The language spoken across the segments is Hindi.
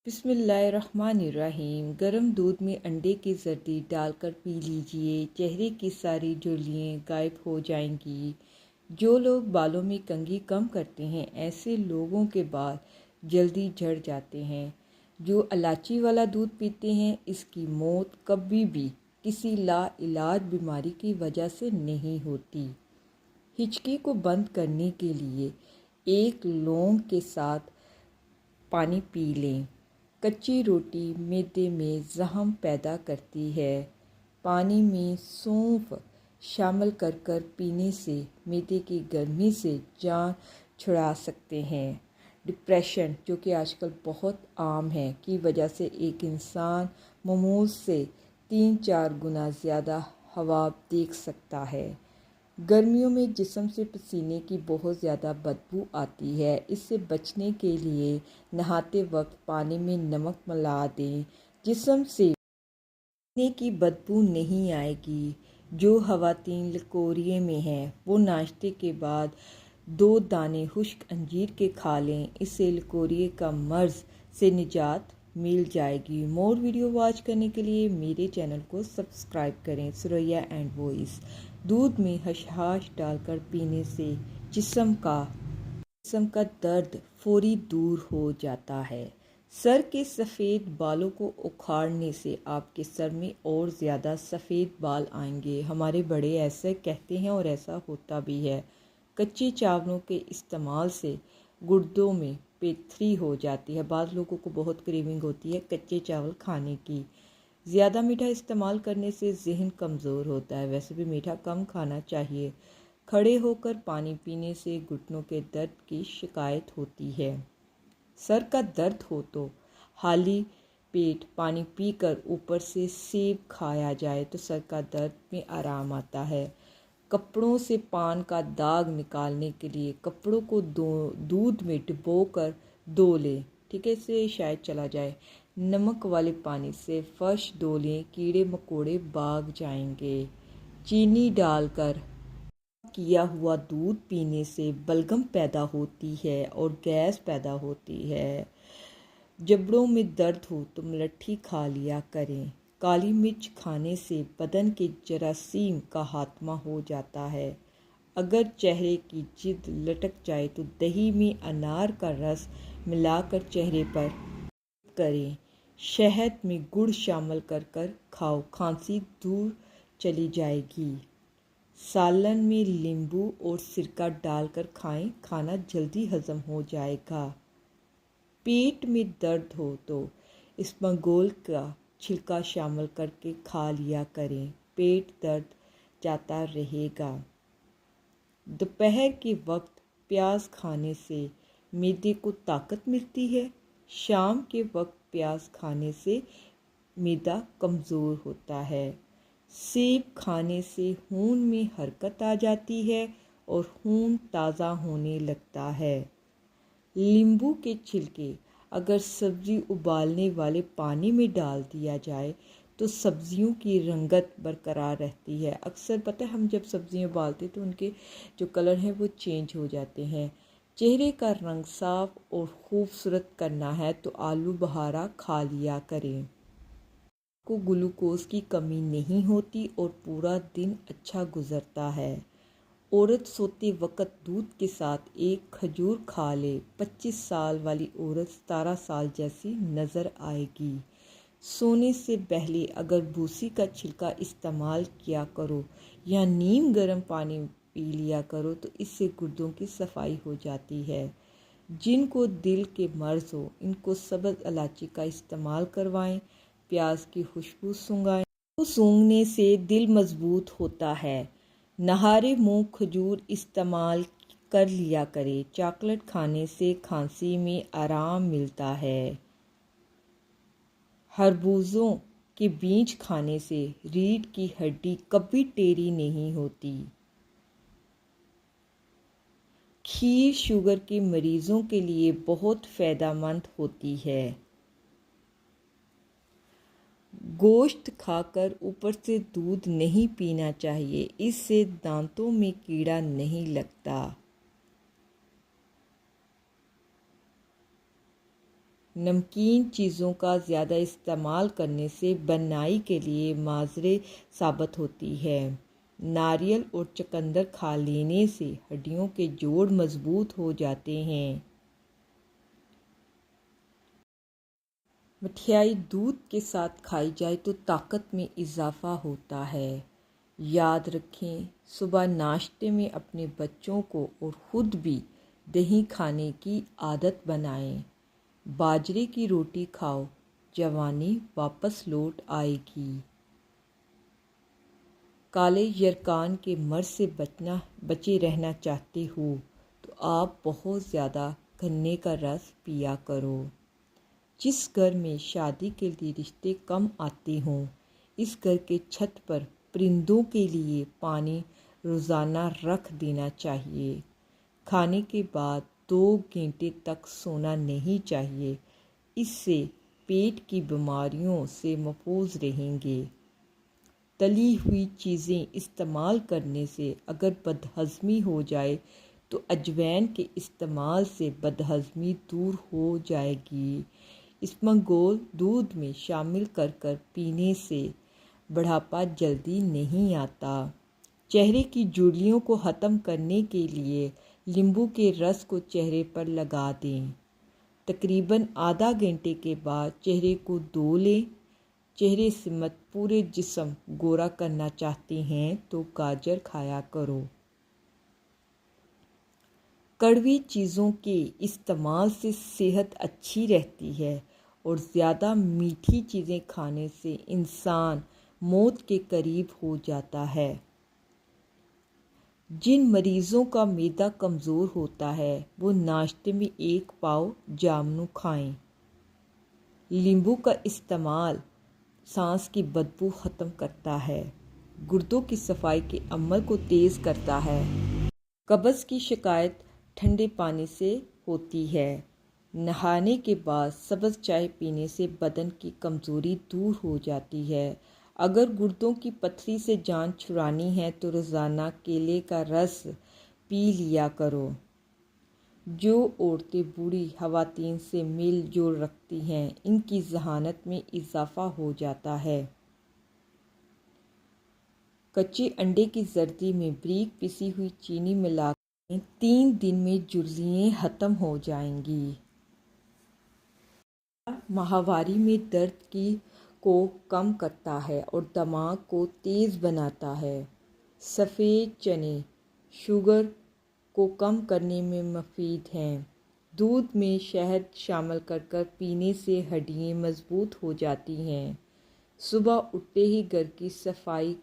बिस्मिल्लाहिर्रहमानिर्रहीम। गर्म दूध में अंडे की जर्दी डालकर पी लीजिए। चेहरे की सारी झुर्रियाँ गायब हो जाएंगी। जो लोग बालों में कंघी कम करते हैं, ऐसे लोगों के बाल जल्दी झड़ जाते हैं। जो इलायची वाला दूध पीते हैं, इसकी मौत कभी भी किसी लाइलाज बीमारी की वजह से नहीं होती। हिचकी को बंद करने के लिए एक लौंग के साथ पानी पी लें। कच्ची रोटी मैदे में जख्म पैदा करती है। पानी में सौंफ शामिल कर पीने से मैदे की गर्मी से जान छुड़ा सकते हैं। डिप्रेशन, जो कि आजकल बहुत आम है, की वजह से एक इंसान मामूल से 3-4 गुना ज़्यादा ख्वाब देख सकता है। गर्मियों में जिस्म से पसीने की बहुत ज़्यादा बदबू आती है। इससे बचने के लिए नहाते वक्त पानी में नमक मिला दें। जिस्म से पसीने की बदबू नहीं आएगी। जो ख़वातीन लकोरिए में हैं, वो नाश्ते के बाद 2 दाने खुश्क अंजीर के खा लें। इससे लकोरिए का मर्ज़ से निजात मिल जाएगी। मोर वीडियो वॉच करने के लिए मेरे चैनल को सब्सक्राइब करें। Suraiya and voice. दूध में हशहाश डालकर पीने से जिस्म का दर्द फौरी दूर हो जाता है। सर के सफ़ेद बालों को उखाड़ने से आपके सर में और ज़्यादा सफ़ेद बाल आएंगे। हमारे बड़े ऐसे कहते हैं और ऐसा होता भी है। कच्चे चावलों के इस्तेमाल से गुर्दों में पेथरी हो जाती है। बाद लोगों को बहुत क्रेविंग होती है कच्चे चावल खाने की। ज़्यादा मीठा इस्तेमाल करने से जहन कमज़ोर होता है। वैसे भी मीठा कम खाना चाहिए। खड़े होकर पानी पीने से घुटनों के दर्द की शिकायत होती है। सर का दर्द हो तो खाली पेट पानी पीकर ऊपर से सेब खाया जाए तो सर का दर्द में आराम आता है। कपड़ों से पान का दाग निकालने के लिए कपड़ों को दूध में डुबोकर धो लें। ठीक है, इससे शायद चला जाए। नमक वाले पानी से फर्श धो लें, कीड़े मकोड़े भाग जाएंगे। चीनी डालकर किया हुआ दूध पीने से बलगम पैदा होती है और गैस पैदा होती है। जबड़ों में दर्द हो तो मुलट्ठी खा लिया करें। काली मिर्च खाने से बदन के जरासीम का खात्मा हो जाता है। अगर चेहरे की जिल्द लटक जाए तो दही में अनार का रस मिलाकर चेहरे पर करें। शहद में गुड़ शामिल कर खाओ, खांसी दूर चली जाएगी। सालन में नींबू और सिरका डालकर खाएं, खाना जल्दी हजम हो जाएगा। पेट में दर्द हो तो इसबगोल का छिलका शामिल करके खा लिया करें, पेट दर्द जाता रहेगा। दोपहर के वक्त प्याज खाने से मैदे को ताकत मिलती है। शाम के वक्त प्याज खाने से मैदा कमज़ोर होता है। सेब खाने से खून में हरकत आ जाती है और खून ताज़ा होने लगता है। नींबू के छिलके अगर सब्ज़ी उबालने वाले पानी में डाल दिया जाए तो सब्ज़ियों की रंगत बरकरार रहती है। अक्सर पता है, हम जब सब्ज़ियाँ उबालते तो उनके जो कलर हैं वो चेंज हो जाते हैं। चेहरे का रंग साफ और खूबसूरत करना है तो आलू बहारा खा लिया करें। को ग्लूकोज की कमी नहीं होती और पूरा दिन अच्छा गुजरता है। औरत सोते वक्त दूध के साथ एक खजूर खा ले, 25 साल वाली औरत 17 साल जैसी नज़र आएगी। सोने से पहले अगर भूसी का छिलका इस्तेमाल किया करो या नीम गर्म पानी पी लिया करो तो इससे गुर्दों की सफाई हो जाती है। जिनको दिल के मर्ज़ हो, इनको सब्ज़ इलायची का इस्तेमाल करवाएं। प्याज की खुशबू सूंघाएं। सूंघने से दिल मजबूत होता है। नहारे मुंह खजूर इस्तेमाल कर लिया करें। चॉकलेट खाने से खांसी में आराम मिलता है। खरबूजों के बीज खाने से रीढ़ की हड्डी कभी टेढ़ी नहीं होती। खीर शुगर के मरीजों के लिए बहुत फ़ायदेमंद होती है। गोश्त खाकर ऊपर से दूध नहीं पीना चाहिए, इससे दांतों में कीड़ा नहीं लगता। नमकीन चीज़ों का ज़्यादा इस्तेमाल करने से बनाई के लिए माज़रे साबित होती है। नारियल और चुकंदर खा लेने से हड्डियों के जोड़ मजबूत हो जाते हैं। मिठाई दूध के साथ खाई जाए तो ताकत में इजाफ़ा होता है। याद रखें, सुबह नाश्ते में अपने बच्चों को और ख़ुद भी दही खाने की आदत बनाएं। बाजरे की रोटी खाओ, जवानी वापस लौट आएगी। काले यरकान के मर्ज से बचे रहना चाहते हो तो आप बहुत ज़्यादा गन्ने का रस पिया करो। जिस घर में शादी के लिए रिश्ते कम आते हों, इस घर के छत पर परिंदों के लिए पानी रोज़ाना रख देना चाहिए। खाने के बाद 2 घंटे तक सोना नहीं चाहिए, इससे पेट की बीमारियों से महफूज रहेंगे। तली हुई चीज़ें इस्तेमाल करने से अगर बदहज़मी हो जाए तो अजवाइन के इस्तेमाल से बदहज़मी दूर हो जाएगी। इसबगोल दूध में शामिल कर पीने से बुढ़ापा जल्दी नहीं आता। चेहरे की झुर्रियों को ख़त्म करने के लिए नींबू के रस को चेहरे पर लगा दें। तकरीबन आधा घंटे के बाद चेहरे को धो लें। चेहरे से मत पूरे जिस्म गोरा करना चाहते हैं तो गाजर खाया करो। कड़वी चीज़ों के इस्तेमाल से सेहत अच्छी रहती है और ज़्यादा मीठी चीज़ें खाने से इंसान मौत के करीब हो जाता है। जिन मरीज़ों का मैदा कमज़ोर होता है वो नाश्ते में 1 पाव जामुन खाएं। नींबू का इस्तेमाल सांस की बदबू ख़त्म करता है, गुर्दों की सफाई के अमल को तेज़ करता है। कब्ज़ की शिकायत ठंडे पानी से होती है। नहाने के बाद सब्ज़ चाय पीने से बदन की कमज़ोरी दूर हो जाती है। अगर गुर्दों की पथरी से जान छुड़ानी है तो रोज़ाना केले का रस पी लिया करो। जो औरतें बूढ़ी ख़वातीन से मेल जोल रखती हैं, इनकी ज़हानत में इजाफ़ा हो जाता है। कच्चे अंडे की जर्दी में बारीक पिसी हुई चीनी मिलाकर 3 दिन में झुर्रियाँ ख़त्म हो जाएंगी। माहवारी में दर्द को कम करता है और दिमाग को तेज़ बनाता है। सफ़ेद चने शुगर को कम करने में मुफीद हैं। दूध में शहद शामिल कर पीने से हड्डियाँ मजबूत हो जाती हैं। सुबह उठते ही घर की सफाई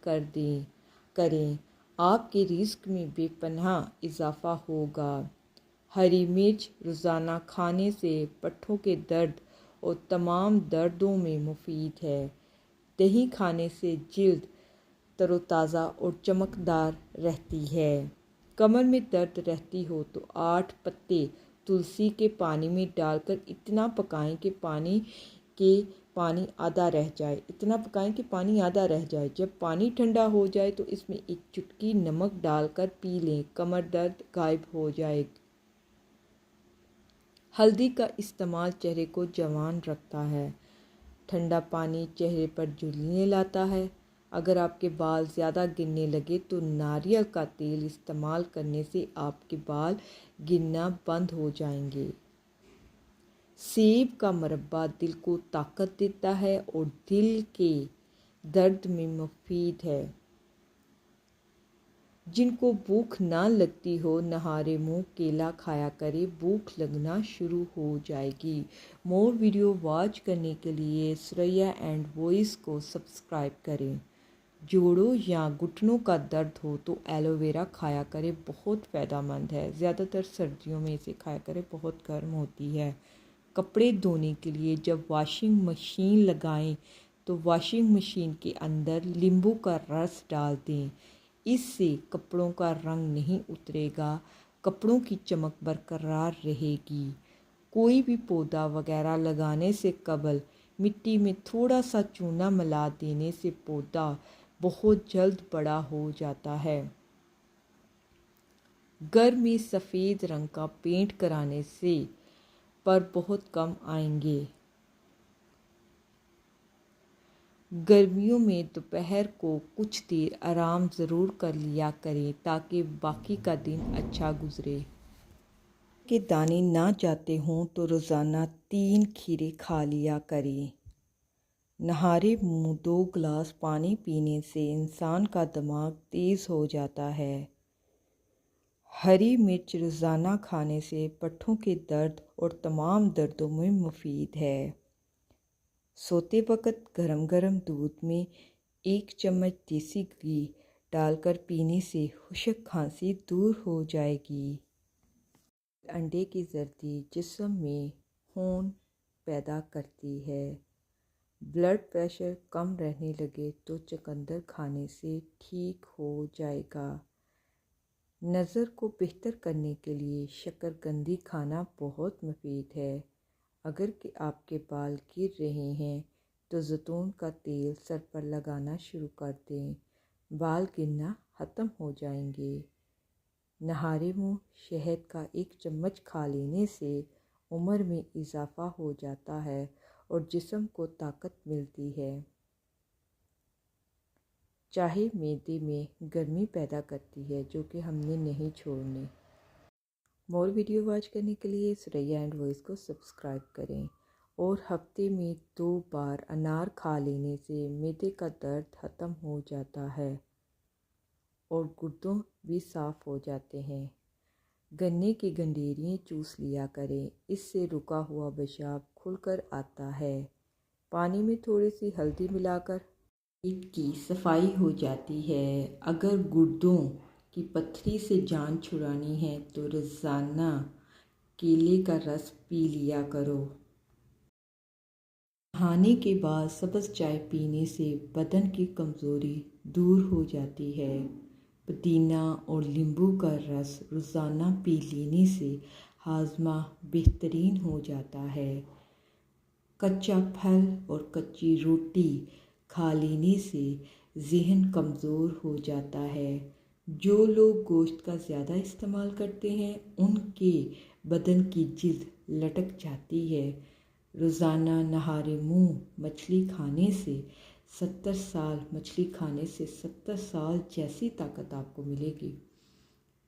करें, आपके रिस्क में बेपनाह इजाफ़ा होगा। हरी मिर्च रोज़ाना खाने से पट्ठों के दर्द और तमाम दर्दों में मुफीद है। दही खाने से जिल्द तरोताज़ा और चमकदार रहती है। कमर में दर्द रहती हो तो 8 पत्ते तुलसी के पानी में डालकर इतना पकाएं कि पानी आधा रह जाए। जब पानी ठंडा हो जाए तो इसमें 1 चुटकी नमक डालकर पी लें, कमर दर्द गायब हो जाएगा। हल्दी का इस्तेमाल चेहरे को जवान रखता है। ठंडा पानी चेहरे पर झुर्रियाँ लाता है। अगर आपके बाल ज़्यादा गिरने लगे तो नारियल का तेल इस्तेमाल करने से आपके बाल गिरना बंद हो जाएंगे। सेब का मुरब्बा दिल को ताकत देता है और दिल के दर्द में मुफीद है। जिनको भूख ना लगती हो नहारे मुंह केला खाया करे, भूख लगना शुरू हो जाएगी। मोर वीडियो वॉच करने के लिए सुरैया एंड वॉइस को सब्सक्राइब करें। जोड़ों या घुटनों का दर्द हो तो एलोवेरा खाया करें, बहुत फ़ायदेमंद है। ज़्यादातर सर्दियों में इसे खाया करें, बहुत गर्म होती है। कपड़े धोने के लिए जब वॉशिंग मशीन लगाएं तो वॉशिंग मशीन के अंदर नींबू का रस डाल दें। इससे कपड़ों का रंग नहीं उतरेगा, कपड़ों की चमक बरकरार रहेगी। कोई भी पौधा वगैरह लगाने से कबल मिट्टी में थोड़ा सा चूना मिला देने से पौधा बहुत जल्द बड़ा हो जाता है। घर में सफ़ेद रंग का पेंट कराने से पर बहुत कम आएंगे। गर्मियों में दोपहर को कुछ देर आराम ज़रूर कर लिया करें ताकि बाकी का दिन अच्छा गुजरे। के दाने ना जाते हों तो रोज़ाना 3 खीरे खा लिया करें। नहारे मुँह 2 गिलास पानी पीने से इंसान का दिमाग तेज़ हो जाता है। हरी मिर्च रोज़ाना खाने से पट्ठों के दर्द और तमाम दर्दों में मुफीद है। सोते वक्त गरम गरम दूध में 1 चम्मच देसी घी डालकर पीने से खुश्क खांसी दूर हो जाएगी। अंडे की जर्दी जिस्म में खून पैदा करती है। ब्लड प्रेशर कम रहने लगे तो चुकंदर खाने से ठीक हो जाएगा। नज़र को बेहतर करने के लिए शकरकंदी खाना बहुत मुफीद है। अगर कि आपके बाल गिर रहे हैं तो जैतून का तेल सर पर लगाना शुरू कर दें, बाल गिरना ख़त्म हो जाएंगे। नहारे मुँह शहद का 1 चम्मच खा लेने से उम्र में इजाफ़ा हो जाता है और जिस्म को ताकत मिलती है। चाहे मैदे में गर्मी पैदा करती है जो कि हमने नहीं छोड़नी। मोर वीडियो वॉच करने के लिए सुरैया एंड वॉइस को सब्सक्राइब करें और हफ्ते में 2 बार अनार खा लेने से मैदे का दर्द ख़त्म हो जाता है और गुर्दों भी साफ़ हो जाते हैं। गन्ने की गंडेरियाँ चूस लिया करें, इससे रुका हुआ पेशाब खुलकर आता है। पानी में थोड़ी सी हल्दी मिलाकर पेट की सफाई हो जाती है। अगर गुर्दों की पथरी से जान छुड़ानी है तो रोज़ाना केले का रस पी लिया करो। नहाने के बाद सब्ज़ चाय पीने से बदन की कमज़ोरी दूर हो जाती है। पुदीना और नींबू का रस रोज़ाना पी लेने से हाजमा बेहतरीन हो जाता है। कच्चा फल और कच्ची रोटी खा लेने से ज़हन कमज़ोर हो जाता है। जो लोग गोश्त का ज़्यादा इस्तेमाल करते हैं उनके बदन की जिल्द लटक जाती है। रोज़ाना नहारे मुँह मछली खाने से 70 साल जैसी ताकत आपको मिलेगी।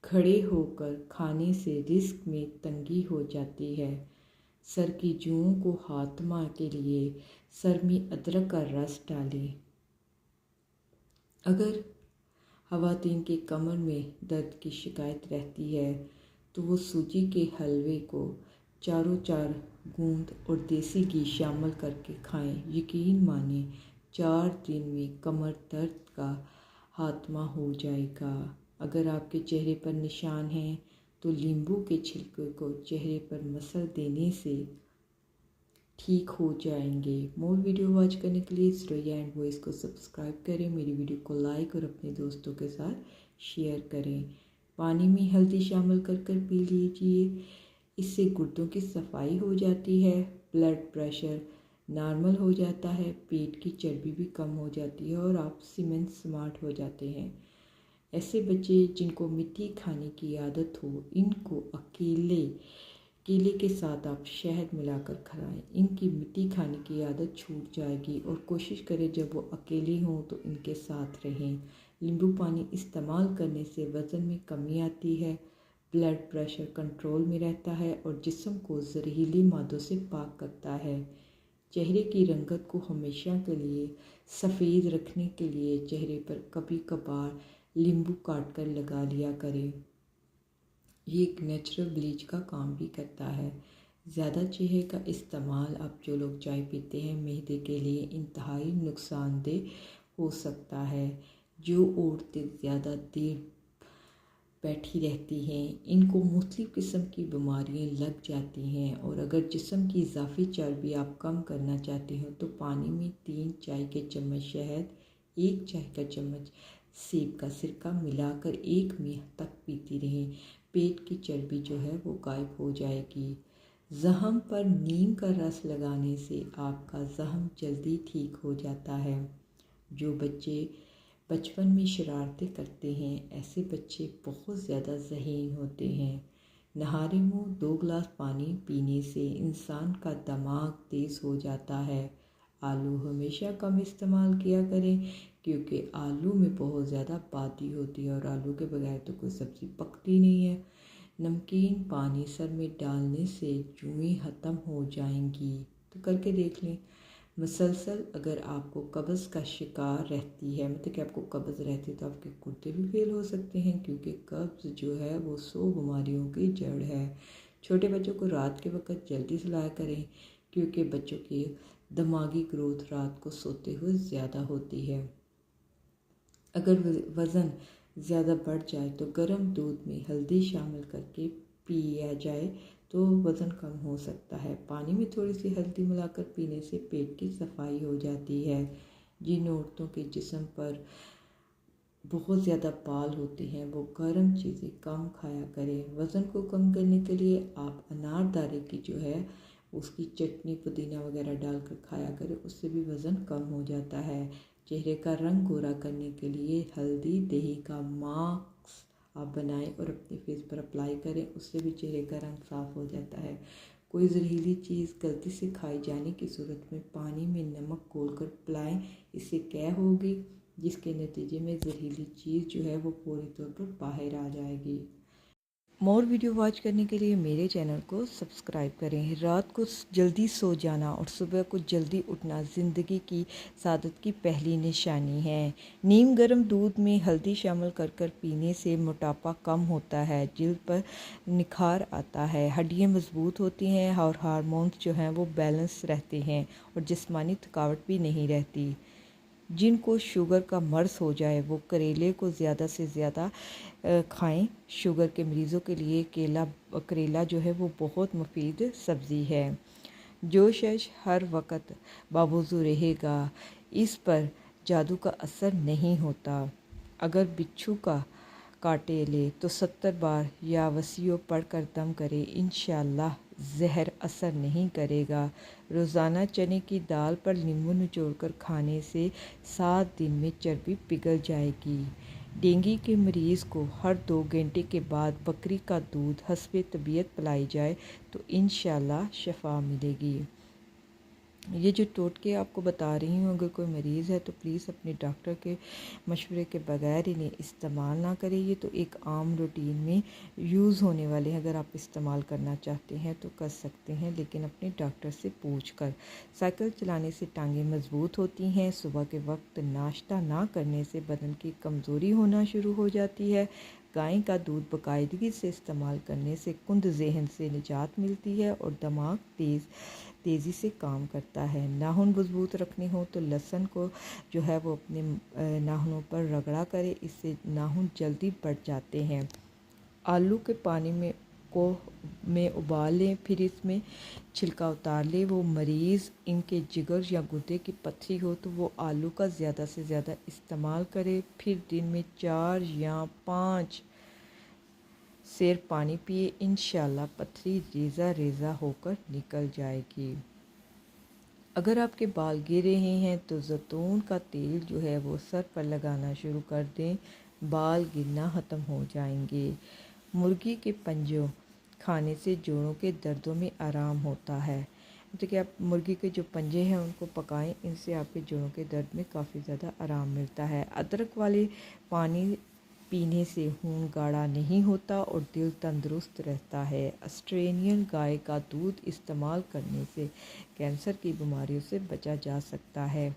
खड़े होकर खाने से रिस्क में तंगी हो जाती है। सर की जुओं को खात्मा के लिए सर में अदरक का रस डालें। अगर ख़वातीन के कमर में दर्द की शिकायत रहती है तो वो सूजी के हलवे को 4 गूंद और देसी घी शामिल करके खाएं। यकीन माने 4 दिन में कमर दर्द का खात्मा हो जाएगा। अगर आपके चेहरे पर निशान हैं तो नींबू के छिलके को चेहरे पर मसल देने से ठीक हो जाएंगे। मोर वीडियो वॉच करने के लिए सुरैया एंड वॉइस को सब्सक्राइब करें, मेरी वीडियो को लाइक और अपने दोस्तों के साथ शेयर करें। पानी में हल्दी शामिल कर पी लीजिए, इससे गुर्दों की सफाई हो जाती है, ब्लड प्रेशर नॉर्मल हो जाता है, पेट की चर्बी भी कम हो जाती है और आप स्मार्ट हो जाते हैं। ऐसे बच्चे जिनको मिट्टी खाने की आदत हो, इनको केले के साथ आप शहद मिलाकर खाएं। इनकी मिट्टी खाने की आदत छूट जाएगी और कोशिश करें जब वो अकेले हों तो इनके साथ रहें। नींबू पानी इस्तेमाल करने से वज़न में कमी आती है, ब्लड प्रेशर कंट्रोल में रहता है और जिस्म को जहरीली मादों से पाक करता है। चेहरे की रंगत को हमेशा के लिए सफ़ेद रखने के लिए चेहरे पर कभी कभार नींबू काट कर लगा लिया करें। ये एक नेचुरल ब्लीच का काम भी करता है। ज़्यादा चेहरे का इस्तेमाल आप जो लोग चाय पीते हैं मैदे के लिए इंतहाई नुकसानदेह हो सकता है। जो औरतें ज़्यादा देर बैठी रहती हैं इनको मुख्तलिफ़ किस्म की बीमारियां लग जाती हैं। और अगर जिस्म की इजाफी चर्बी आप कम करना चाहते हो तो पानी में 3 चाय के चम्मच शहद, 1 चाय का चम्मच सेब का सिरका मिलाकर 1 माह तक पीती रहें। पेट की चर्बी जो है वो गायब हो जाएगी। ज़ख्म पर नीम का रस लगाने से आपका ज़ख्म जल्दी ठीक हो जाता है। जो बच्चे बचपन में शरारतें करते हैं ऐसे बच्चे बहुत ज़्यादा ज़हीन होते हैं। नहारे मुँह 2 गिलास पानी पीने से इंसान का दिमाग तेज़ हो जाता है। आलू हमेशा कम इस्तेमाल किया करें क्योंकि आलू में बहुत ज़्यादा बादी होती है और आलू के बगैर तो कोई सब्ज़ी पकती नहीं है। नमकीन पानी सर में डालने से जुएँ ख़त्म हो जाएंगी, तो करके देख लें। मुसलसल अगर आपको कब्ज़ का शिकार रहती है, मतलब कि आपको कब्ज़ रहती है, तो आपके गुर्दे भी फेल हो सकते हैं क्योंकि कब्ज़ जो है वो 100 बीमारियों की जड़ है। छोटे बच्चों को रात के वक्त जल्दी सुलाया करें क्योंकि बच्चों की दिमागी ग्रोथ रात को सोते हुए ज़्यादा होती है। अगर वज़न ज़्यादा बढ़ जाए तो गर्म दूध में हल्दी शामिल करके पिया जाए तो वज़न कम हो सकता है। पानी में थोड़ी सी हल्दी मिलाकर पीने से पेट की सफाई हो जाती है। जिन औरतों के जिस्म पर बहुत ज़्यादा बाल होते हैं वो गर्म चीज़ें कम खाया करें। वज़न को कम करने के लिए आप अनारदारे की जो है उसकी चटनी पुदीना वगैरह डालकर खाया करें, उससे भी वज़न कम हो जाता है। चेहरे का रंग गोरा करने के लिए हल्दी दही का मास्क आप बनाएं और अपने फेस पर अप्लाई करें, उससे भी चेहरे का रंग साफ़ हो जाता है। कोई जहरीली चीज़ गलती से खाई जाने की सूरत में पानी में नमक घोलकर पिलाएं, इससे क्या होगी, जिसके नतीजे में जहरीली चीज़ जो है वो पूरी तौर पर बाहर आ जाएगी। मोर वीडियो वॉच करने के लिए मेरे चैनल को सब्सक्राइब करें। रात को जल्दी सो जाना और सुबह को जल्दी उठना ज़िंदगी की सादत की पहली निशानी है। नीम गर्म दूध में हल्दी शामिल कर कर पीने से मोटापा कम होता है, जिल्द पर निखार आता है, हड्डियाँ मजबूत होती हैं और हार्मोन्स जो हैं वो बैलेंस रहते हैं और जिस्मानी थकावट भी नहीं रहती। जिनको शुगर का मर्ज़ हो जाए वो करेले को ज़्यादा से ज़्यादा खाएं। शुगर के मरीज़ों के लिए करेला जो है वो बहुत मुफीद सब्ज़ी है। जो शख्स हर वक्त बावजू रहेगा, इस पर जादू का असर नहीं होता। अगर बिच्छू का काटे ले तो 70 बार या वसीओ पढ़कर दम करे, इंशाअल्लाह जहर असर नहीं करेगा। रोज़ाना चने की दाल पर नींबू निचोड़कर खाने से 7 दिन में चर्बी पिघल जाएगी। डेंगू के मरीज़ को हर 2 घंटे के बाद बकरी का दूध हस्बे तबीयत पिलाई जाए तो इंशाअल्लाह शफा मिलेगी। ये जो टोटके आपको बता रही हूँ, अगर कोई मरीज़ है तो प्लीज़ अपने डॉक्टर के मशवरे के बगैर इन्हें इस्तेमाल ना करें। ये तो एक आम रूटीन में यूज़ होने वाले हैं, अगर आप इस्तेमाल करना चाहते हैं तो कर सकते हैं, लेकिन अपने डॉक्टर से पूछ कर। साइकिल चलाने से टांगें मजबूत होती हैं। सुबह के वक्त नाश्ता ना करने से बदन की कमज़ोरी होना शुरू हो जाती है। गाय का दूध बाकायदगी से इस्तेमाल करने से कुंद जहन से निजात मिलती है और दिमाग तेज़ी से काम करता है। नाखून मजबूत रखने हो तो लहसुन को जो है वो अपने नाखूनों पर रगड़ा करे, इससे नाखून जल्दी बढ़ जाते हैं। आलू के पानी में उबाल लें, फिर इसमें छिलका उतार लें। वो मरीज़ इनके जिगर या गुर्दे की पथरी हो तो वो आलू का ज़्यादा से ज़्यादा इस्तेमाल करे। फिर दिन में 4 या 5 सेर पानी पिए, इंशाल्लाह पथरी रेज़ा रेज़ा होकर निकल जाएगी। अगर आपके बाल गिर रहे हैं तो जैतून का तेल जो है वो सर पर लगाना शुरू कर दें, बाल गिरना ख़त्म हो जाएंगे। मुर्गी के पंजों खाने से जोड़ों के दर्दों में आराम होता है। तो कि आप मुर्गी के जो पंजे हैं उनको पकाएं, इनसे आपके जोड़ों के दर्द में काफ़ी ज़्यादा आराम मिलता है। अदरक वाले पानी पीने से खून गाढ़ा नहीं होता और दिल तंदुरुस्त रहता है। ऑस्ट्रेलियन गाय का दूध इस्तेमाल करने से कैंसर की बीमारियों से बचा जा सकता है।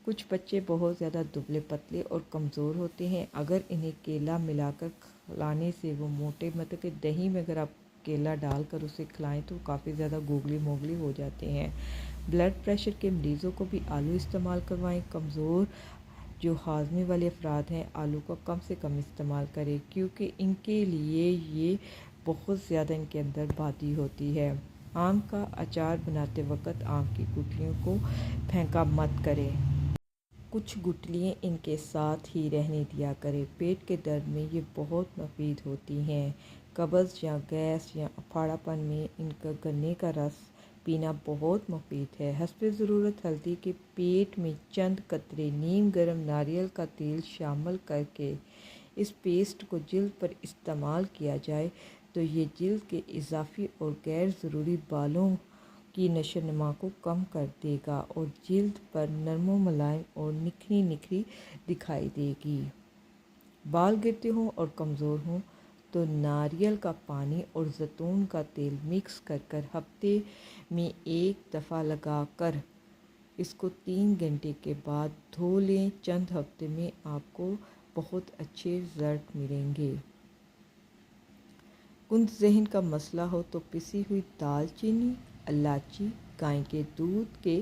कुछ बच्चे बहुत ज़्यादा दुबले पतले और कमज़ोर होते हैं, अगर इन्हें केला मिलाकर खिलाने से वो मोटे, मतलब कि दही में अगर आप केला डालकर उसे खिलाएं तो काफ़ी ज़्यादा गोगली मोगली हो जाते हैं। ब्लड प्रेशर के मरीज़ों को भी आलू इस्तेमाल करवाएं। कमज़ोर जो हाजमे वाले अफराद हैं आलू का कम से कम इस्तेमाल करें क्योंकि इनके लिए ये बहुत ज़्यादा इनके अंदर बादी होती है। आम का अचार बनाते वक्त आम की गुठलियों को फेंका मत करें, कुछ गुठलियाँ इनके साथ ही रहने दिया करें। पेट के दर्द में ये बहुत मुफीद होती हैं। कब्ज़ या गैस या अफाड़ापन में इनका गन्ने का रस पीना बहुत मुफीद है। हस्बे ज़रूरत हल्दी के पेट में चंद कतरे नीम गर्म नारियल का तेल शामिल करके इस पेस्ट को जिल्द पर इस्तेमाल किया जाए तो ये जल्द के इजाफी और गैर ज़रूरी बालों की नशोनुमा को कम कर देगा और जल्द पर नरमो मुलायम और निखरी निखरी दिखाई देगी। बाल गिरते हों और कमज़ोर हों तो नारियल का पानी और जैतून का तेल मिक्स कर हफ्ते में एक दफ़ा लगाकर इसको 3 घंटे के बाद धो लें। चंद हफ्ते में आपको बहुत अच्छे रिजल्ट मिलेंगे। कुंद ज़हन का मसला हो तो पिसी हुई दालचीनी, इलायची, गाय के दूध के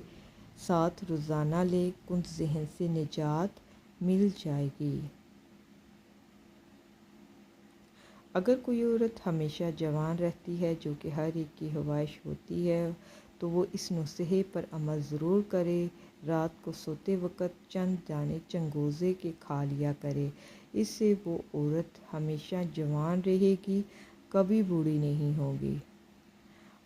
साथ रोज़ाना लें। कुंद ज़हन से निजात मिल जाएगी। अगर कोई औरत हमेशा जवान रहती है, जो कि हर एक की ख्वाहिश होती है, तो वो इस नुस्खे पर अमल ज़रूर करे। रात को सोते वक़्त चंद दाने चंगोज़े के खा लिया करे। इससे वो औरत हमेशा जवान रहेगी, कभी बूढ़ी नहीं होगी।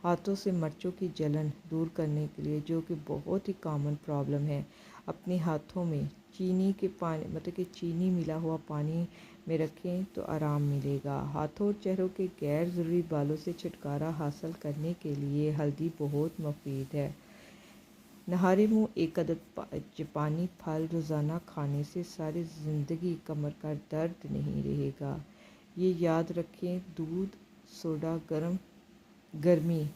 हाथों से मिर्चों की जलन दूर करने के लिए, जो कि बहुत ही कॉमन प्रॉब्लम है, अपने हाथों में चीनी के पानी मतलब कि चीनी मिला हुआ पानी में रखें तो आराम मिलेगा। हाथों और चेहरों के गैर ज़रूरी बालों से छुटकारा हासिल करने के लिए हल्दी बहुत मुफीद है। नहारे मुँह एक अदद पानी फल रोज़ाना खाने से सारी ज़िंदगी कमर का दर्द नहीं रहेगा। ये याद रखें, दूध सोडा गर्मी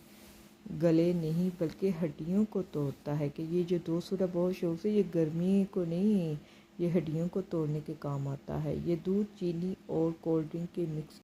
गले नहीं बल्कि हड्डियों को तोड़ता है। कि ये जो दूध सोडा बहुत शौक से, ये गर्मी को नहीं, ये हड्डियों को तोड़ने के काम आता है। ये दूध, चीनी और कोल्ड ड्रिंक के मिक्स